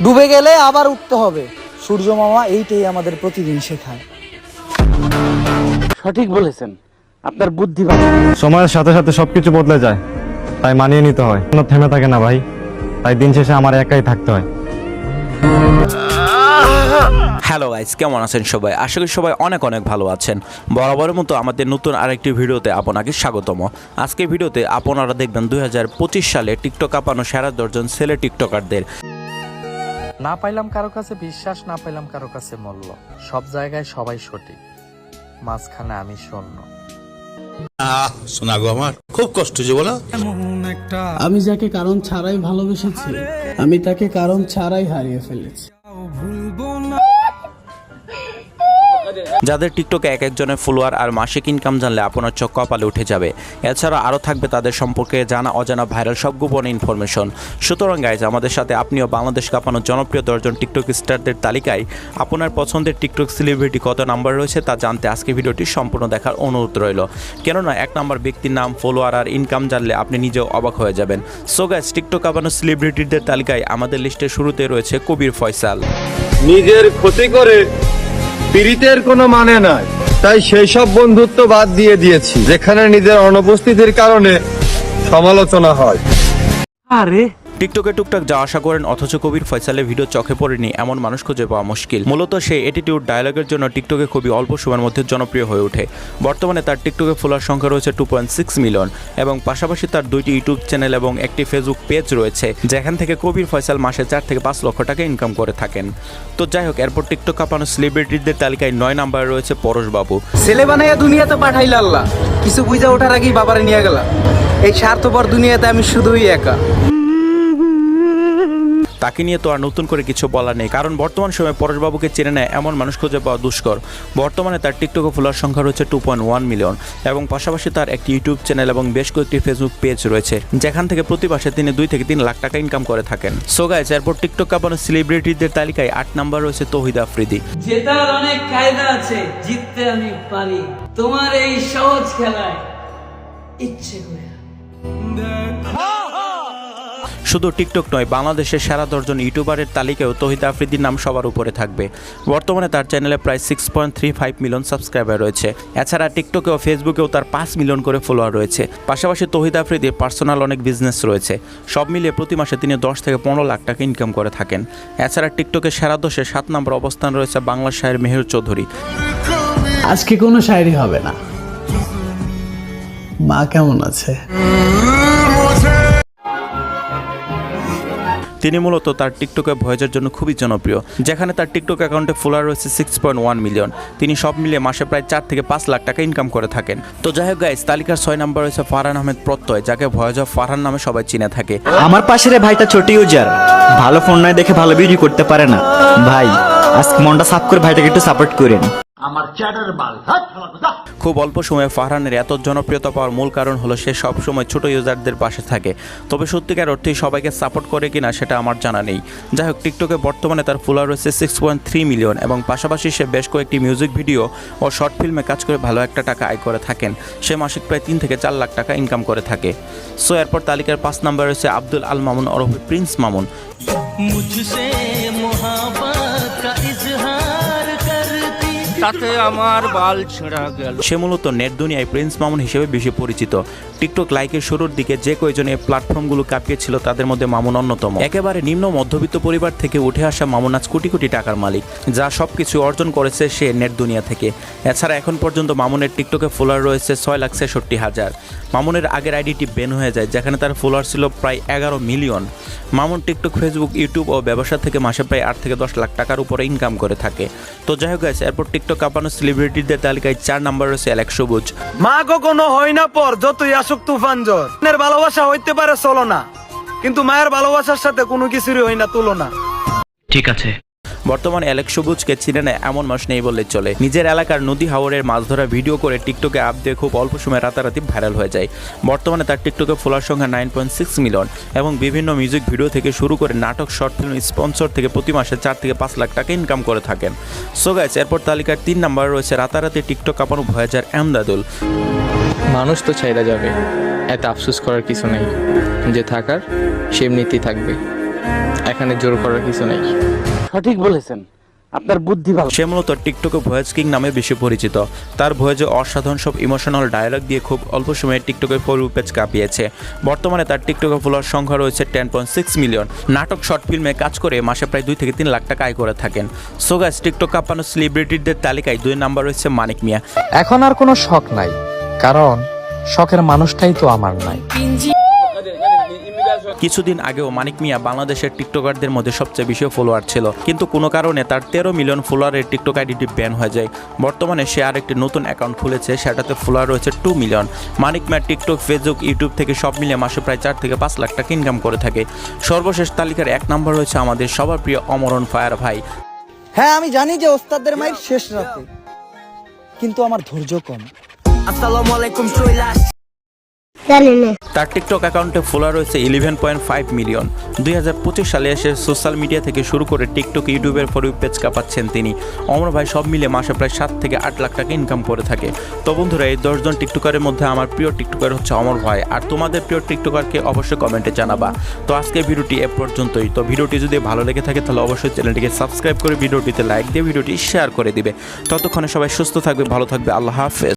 ডুবে গেলে আবার উঠতে হবে। সূর্য মামা এইটাই আমাদের প্রতিদিন শেখায়। সঠিক বলেছেন, আপনার বুদ্ধি ভালো। সময়ের সাথে সাথে সবকিছু বদলে যায়, তাই মানিয়ে নিতে হয়। কোনো থেমে থাকে না ভাই, তাই দিন শেষে আমার একাই থাকতে হয়। হ্যালো গাইস, কেমন আছেন সবাই? আশা করি সবাই অনেক অনেক ভালো আছেন। বরাবরের মতো আমাদের নতুন আরেকটি ভিডিওতে আপনাকে স্বাগতম। আজকের ভিডিওতে আপনারা দেখবেন 2025 সালে টিকটক কাঁপানো সেরা 10 জন ছেলে টিকটকারদের। না পাইলাম কারো কাছে বিশ্বাস, না পাইলাম কারো কাছে মূল্য। সব জায়গায় সবাই সঠিক, মাঝখানে আমি শূন্য। শোনা গো, আমার খুব কষ্ট যে বলো। আমি যাকে কারণ ছাড়াই ভালোবেসেছি, আমি তাকে কারণ ছাড়াই হারিয়ে ফেলেছি। যাদের টিকটকে এক একজনের ফলোয়ার আর মাসিক ইনকাম জানলে আপনার চোখ কপালে উঠে যাবে। এছাড়া আরও থাকবে তাদের সম্পর্কে জানা অজানা ভাইরাল সব গোপন ইনফরমেশন। সুতরাং গাইজ, আমাদের সাথে আপনিও বাংলাদেশ কাঁপানো জনপ্রিয় 10 জন টিকটক স্টারদের তালিকায় আপনার পছন্দের টিকটক সেলিব্রিটি কত নাম্বার রয়েছে তা জানতে আজকে ভিডিওটি সম্পূর্ণ দেখার অনুরোধ রইল। কেননা এক নাম্বার ব্যক্তির নাম, ফলোয়ার আর ইনকাম জানলে আপনি নিজেও অবাক হয়ে যাবেন। সো গাইজ, টিকটক কাঁপানো সেলিব্রিটিদের তালিকায় আমাদের লিস্টের শুরুতে রয়েছে কবির ফয়সাল। নিজের ক্ষতি করে পীড়িতের কোনো মানে নাই, তাই সেই সব বন্ধুত্ব বাদ দিয়ে দিয়েছি যেখানে নিজের অনুপস্থিতির কারণে সমালোচনা হয়। আরে টিকটকে টুকটাক যাওয়া আসা করেন, অথচ কবির ফয়সালের ভিডিও চোখে পড়েনি এমন মানুষ খুঁজে পাওয়া মুশকিল। মূলত সেই অ্যাটিটিউড ডায়লগের জন্য টিকটকে খুবই অল্প সময়ের মধ্যে জনপ্রিয় হয়ে ওঠে। বর্তমানে তার টিকটকে ফলোয়ার সংখ্যা রয়েছে 2.6 মিলিয়ন এবং পাশাপাশি তার 2টি ইউটিউব চ্যানেল এবং একটি ফেসবুক পেজ রয়েছে, যেখান থেকে কবির ফয়সাল মাসে 4 থেকে 5 লক্ষ টাকা ইনকাম করে থাকেন। তো যাই হোক, এরপর টিকটক কাঁপানো সেলিব্রিটিদের তালিকায় 9 নম্বরে রয়েছে পরশ বাবু। ছেলে বানাইয়া দুনিয়াতে পাঠাইলা আল্লাহ, কিছু বুঝা ওঠার আগেই বাবারে নিয়ে গেল। এই স্বার্থপর দুনিয়াতে আমি শুধুই একা। তাকে নিয়ে তো আর নতুন করে কিছু বলার নেই, কারণ বর্তমান সময়ে পরশবাবুকে চেনে নেয় এমন মানুষ খুঁজে পাওয়া দুষ্কর। বর্তমানে তার টিকটকে ফলোয়ার সংখ্যা রয়েছে 2.1 মিলিয়ন এবং পাশাপাশি তার একটি ইউটিউব চ্যানেল এবং বেশ কয়েকটি ফেসবুক পেজ রয়েছে, যেখান থেকে প্রতি মাসে তিনি 2 থেকে 3 লাখ টাকা ইনকাম করে থাকেন। সো গাইস, এরপর টিকটক কাঁপানো সেলিব্রিটিদের তালিকায় 8 নাম্বার রয়েছে তৌহিদ আফ্রিদি। জেতার অনেক কায়দা আছে, জিততে আমি পারি তোমার এই সহজ খেলায় ইচ্ছে করে। শুধু টিকটক নয়, বাংলাদেশের সেরা 10 জন ইউটিউবারের তালিকায়ও তৌহিদ আফ্রিদির নাম সবার উপরে থাকবে। বর্তমানে তার চ্যানেলে প্রায় 6.35 মিলিয়ন সাবস্ক্রাইবার রয়েছে। এছাড়া টিকটকে ও ফেসবুকেও তার 5 মিলিয়ন করে ফলোয়ার রয়েছে। পাশাপাশি তৌহিদ আফ্রিদির পার্সোনাল অনেক বিজনেস রয়েছে। সব মিলিয়ে প্রতি মাসে তিনি 10 থেকে 15 লাখ টাকা ইনকাম করে থাকেন। এছাড়া টিকটকের সেরা 10-এ 7 নম্বর অবস্থান রয়েছে বাংলা শায়ের মেহের চৌধুরী। আজকে কোনো শায়রি হবে না। মা কেমন আছে? তিনি মূলত তার টিকটকে ভয়েসের জন্য খুবই জনপ্রিয়, যেখানে তার টিকটক অ্যাকাউন্টে ফলোয়ার রয়েছে 6.1 মিলিয়ন। তিনি সব মিলিয়ে মাসে প্রায় 4 থেকে 5 লাখ টাকা ইনকাম করে থাকেন। তো যাই হোক গাইস, তালিকার 6 নম্বর রয়েছে ফারহান আহমেদ প্রত্যয়, যাকে ভয়েস অফ ফারহান নামে সবাই চিনে থাকে। আমার পাশের ভাইটা ছোট ইউজার, ভালো ফোন নয় দেখে ভালো ভিডিও করতে পারে না। ভাই আজকে মনটা সাফ করে ভাইটাকে একটু সাপোর্ট করেন। খুব অল্প সময়ে ফারহানের এত জনপ্রিয়তা পাওয়ার মূল কারণ হলো সে সবসময় ছোট ইউজারদের পাশে থাকে। তবে সত্যিকার অর্থেই সবাইকে সাপোর্ট করে কিনা সেটা আমার জানা নেই। যাই হোক, টিকটকে বর্তমানে তার ফলোয়ার রয়েছে 6.3 মিলিয়ন এবং পাশাপাশি সে বেশ কয়েকটি মিউজিক ভিডিও ও শর্ট ফিল্মে কাজ করে ভালো একটা টাকা আয় করে থাকেন। সে মাসিক প্রায় 3 থেকে 4 লাখ টাকা ইনকাম করে থাকে। সো এরপর তালিকার 5 নম্বরে রয়েছে আব্দুল আল মামুন ওরফে প্রিন্স মামুন। সে মূলত নেট দুনিয়ায় প্রিন্স মামুন হিসেবে বেশি পরিচিত। টিকটক লাইকের শুরুর দিকে যে কয়জন এই প্ল্যাটফর্মগুলো কাঁপিয়েছিল তাদের মধ্যে মামুন অন্যতম। একেবারে নিম্ন মধ্যবিত্ত পরিবার থেকে উঠে আসা মামুন আজ কোটি কোটি টাকার মালিক, যা সবকিছু অর্জন করেছে সে নেট দুনিয়া থেকে। এছাড়া এখন পর্যন্ত মামুনের টিকটকে ফলোয়ার রয়েছে 6,66,000। মামুনের আগের আইডিটি ব্যান হয়ে যায়, যেখানে তার ফলোয়ার ছিল প্রায় 11 million. Mamun TikTok, Facebook, YouTube ও ব্যবসা থেকে মাসে প্রায় 8 থেকে 10 লাখ টাকার উপরে ইনকাম করে থাকে। তো যাই হোক গাইস, এরপর টিকটক কাঁপানো সেলিব্রিটিদের তালিকায় 4 নম্বর রয়েছে অ্যালেক্স সবুজ। মা কখনো হয় না পর, যতই আসুক তুফান ঝড়। মায়ের ভালোবাসা হইতে পারে চলো না, কিন্তু মায়ের ভালোবাসার সাথে কোনো কিছুরই হয় না তুলনা। ঠিক আছে। বর্তমানে অ্যালেক্স সবুজকে চিনে নেয় এমন মানুষ নেই বললে চলে। নিজের এলাকার নদী হাওরের মাছ ধরা ভিডিও করে টিকটকে আপ দিয়ে খুব অল্প সময় রাতারাতি ভাইরাল হয়ে যায়। বর্তমানে তার টিকটকে ফলোয়ার সংখ্যা 9.6 মিলিয়ন এবং বিভিন্ন মিউজিক ভিডিও থেকে শুরু করে নাটক, শর্ট ফিল্ম, স্পন্সর থেকে প্রতি মাসে 4 থেকে 5 লাখ টাকা ইনকাম করে থাকেন। সো গাইস, এরপর তালিকার 3 নম্বরে রয়েছে রাতারাতি টিকটক কাঁপানো ভয়েজার এমদাদুল। মানুষ তো ছাইরা যাবে, এত আফসোস করার কিছু নেই, যে থাকার সে এমনিতেই থাকবে। এখানে জোর করার কিছু নেই। সঠিক বলেছেন, আপনার বুদ্ধি ভালো। সে মূলত টিকটকে ভয়েস কিং নামে বেশি পরিচিত। তার ভয়েসে অসাধারণ সব ইমোশনাল ডায়লগ দিয়ে খুব অল্প সময়ে টিকটকের ফর ইউ পেজ কাঁপিয়েছে। বর্তমানে তার টিকটকে ফলোয়ার সংখ্যা রয়েছে 10.6 মিলিয়ন। নাটক শর্ট ফিল্মে কাজ করে মাসে প্রায় 2 থেকে 3 লাখ টাকা আয় করে থাকেন। সো গাইস, টিকটক কাঁপানো সেলিব্রিটিদের তালিকায় 2 নাম্বার রয়েছে মানিক মিয়া। এখন আর কোনো শখ নাই, কারণ শখের মানুষটাই তো আমার নাই। কিছুদিন আগেও মানিক মিয়া বাংলাদেশের টিকটকারদের মধ্যে সবচেয়ে বেশি ফলোয়ার ছিল, কিন্তু কোনো কারণে তার 13 মিলিয়ন ফলোয়ারের টিকটক আইডিটি ব্যান হয়ে যায়। বর্তমানে সে আরেকটি নতুন অ্যাকাউন্ট খুলেছে, সেটাতে ফলোয়ার রয়েছে 2 মিলিয়ন। মানিক মিয়া টিকটক, ফেসবুক, ইউটিউব থেকে সব মিলিয়ে মাসে প্রায় 4 থেকে 5 লাখ টাকা ইনকাম করে থাকে। সর্বশেষ তালিকার 1 নম্বর রয়েছে আমাদের সবার প্রিয় অমরণ ফায়ার ভাই। হ্যাঁ, আমি জানি যে ওস্তাদের মায়ের শেষ রাতে, কিন্তু আমার ধৈর্য কম। আসসালামু আলাইকুম। তার টিকটক অ্যাকাউন্টে ফলোয়ার রয়েছে 11.5 মিলিয়ন। 2025 সালে এসে সোশ্যাল মিডিয়া থেকে শুরু করে টিকটক, ইউটিউবের ফর ইউ পেজ কাঁপাচ্ছেন তিনি। অমর ভাই সব মিলে মাসে প্রায় 7 থেকে 8 লাখ টাকা ইনকাম করে থাকে। তো বন্ধুরা, এই 10 জন টিকটকারের মধ্যে আমার প্রিয় টিকটকার হচ্ছে অমর ভাই। আর তোমাদের প্রিয় টিকটকারকে অবশ্যই কমেন্টে জানাবা। তো আজকের ভিডিওটি এ পর্যন্তই। তো ভিডিওটি যদি ভালো লেগে থাকে তাহলে অবশ্যই চ্যানেলটিকে সাবস্ক্রাইব করে ভিডিওটিতে লাইক দিয়ে ভিডিওটি শেয়ার করে দিবে। ততক্ষণে সবাই সুস্থ থাকবে, ভালো থাকবে। আল্লাহ হাফেজ।